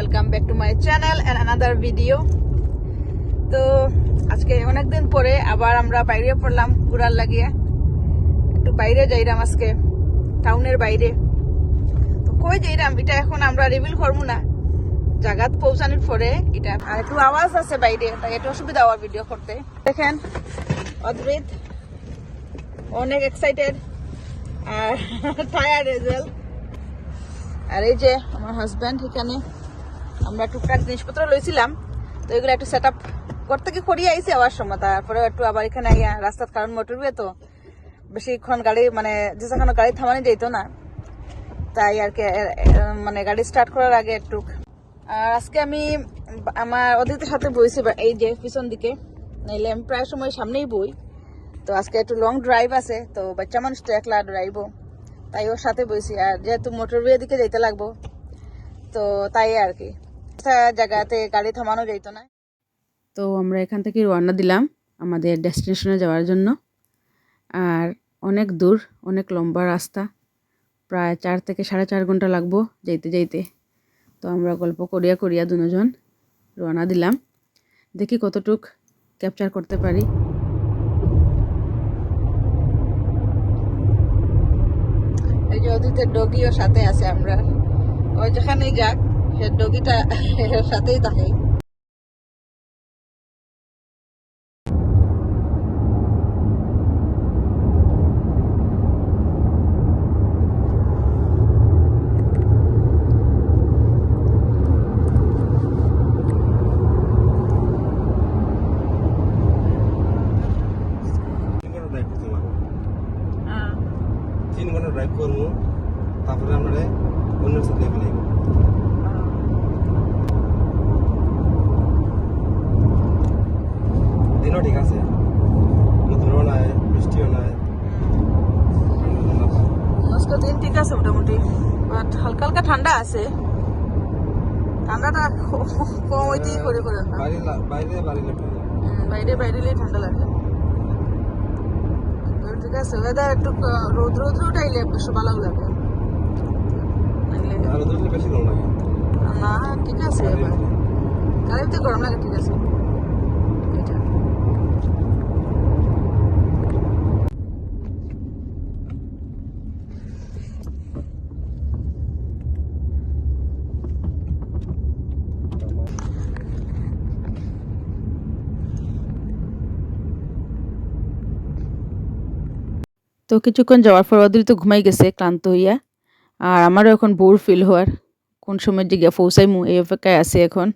Welcome back to my channel and another video. তো আজকে অনেকদিন পরে আবার আমরা বাইরে পড়লাম ঘুরার লাগিয়ে। একটু বাইরে যাইরাম আজকে, টাউনের বাইরে। তো কই যাইরাম এটা এখন আমরা রিভিল করবো না, জায়গাত পৌঁছানোর পরে। এটা আর একটু আওয়াজ আছে বাইরে, তাই একটু অসুবিধা হওয়ার ভিডিও করতে। দেখেন অদ্রিত অনেক excited are tired as well. আর এই যে আমার হাজব্যান্ড, এখানে আমরা টুকটাক জিনিসপত্র লইছিলাম, তো এগুলো একটু সেট আপ করতে কি করিয়ে আইসি আবার সময়। তারপরে একটু আবার এখানে আইয়া রাস্তার কারণ মোটরওয়ে তো বেশিক্ষণ গাড়ি মানে যে সেখানে গাড়ি থামানো যেত না, তাই আর কি মানে গাড়ি স্টার্ট করার আগে একটু। আর আজকে আমি আমার অদিতের সাথে বইছি এই যে পিছন দিকে, নাইলে আমি প্রায় সময় সামনেই বই। তো আজকে একটু লং ড্রাইভ আছে, তো বাচ্চা মানুষ তো একলা ড্রাইভও, তাই ওর সাথে বইছি। আর যেহেতু মোটরওয়ে দিকে যেতে লাগবো, তো তাই আর কি জায়গাতে গাড়ি থামানো যেত না। তো আমরা এখান থেকে রওনা দিলাম আমাদের ডেস্টিনেশনে যাওয়ার জন্য। আর অনেক দূর, অনেক লম্বা রাস্তা, প্রায় 4 থেকে 4.5 ঘন্টা লাগবো যাইতে যাইতে। তো আমরা গল্প করিয়া করিয়া দুজন রওনা দিলাম, দেখি কতটুক ক্যাপচার করতে পারি। এই যে অদিতের ডগিও সাথে আছে, আমরা ওই যেখানেই যাক সে ডগিটা সাথেই থাকে। ড্রাইভ করবো, তারপরে আমরা অন্যের সাথে ফেলাইব। দিনও ঠিক আছে, রোদ্রও নাই, বৃষ্টিও নাই, আজকে দিন ঠিক আছে মোটামুটি, বাট হালকা হালকা ঠান্ডা আছে। ঠান্ডাটা কম হইতেই করে করে না, বাইরে বাইরে বাইরেলেই ঠান্ডা লাগে। ঠিক আছে, ওয়েদার একটু রৌদ্র উঠাইলে বেশি ভালো লাগে। বেশি গরম লাগে না, ঠিক আছে, গাড়িতে গরম লাগে, ঠিক আছে। তো কিছুক্ষণ যাওয়ার পর ওদের তো ঘুমাই গেছে ক্লান্ত হইয়া। আর আমারও এখন বোর ফিল হওয়ার, কোন সময় যে গিয়া পৌঁছাইমু এই অপেক্ষায় আছে এখন।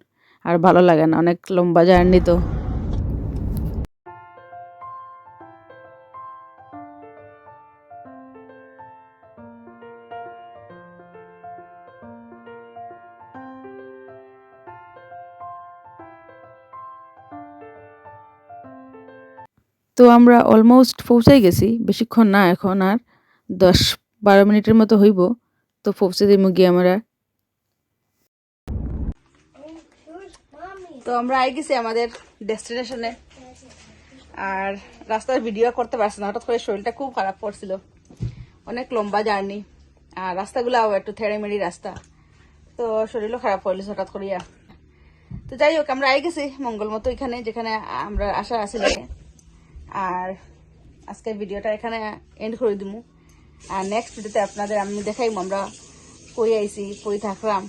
আর ভালো লাগে না, অনেক লম্বা জার্নি তো। তো আমরা অলমোস্ট পৌঁছাই গেছি, বেশিক্ষণ না, এখন আর 10-12 মিনিটের মতো হইব। তো পৌঁছে দিমু গিয়ে আমরা। তো আমরা আই গেছি আমাদের ডেস্টিনেশনে। আর রাস্তার ভিডিও করতে পারছি না, হঠাৎ করে শরীরটা খুব খারাপ করছিল। অনেক লম্বা জার্নি, আর রাস্তাগুলাও একটু থেড়েমেড়ি রাস্তা, তো শরীরও খারাপ করলিস হঠাৎ করিয়া। তো যাই হোক, আমরা আই গেছি মঙ্গল মতো এখানে, যেখানে আমরা আশা আছিল। আর আজকের ভিডিওটা এখানে এন্ড করে দিমু। আর নেক্সট ভিডিওতে আপনাদের আমি দেখাইমু আমরা কই আইছি, কই থাকলাম।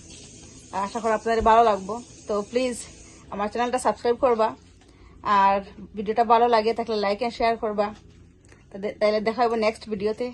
আশা করি আপনাদের ভালো লাগবো। তো প্লিজ আমার চ্যানেলটা সাবস্ক্রাইব করবা, আর ভিডিওটা ভালো লাগে থাকলে লাইক এন্ড শেয়ার করবা। তাইলে দেখা হবে নেক্সট ভিডিওতে।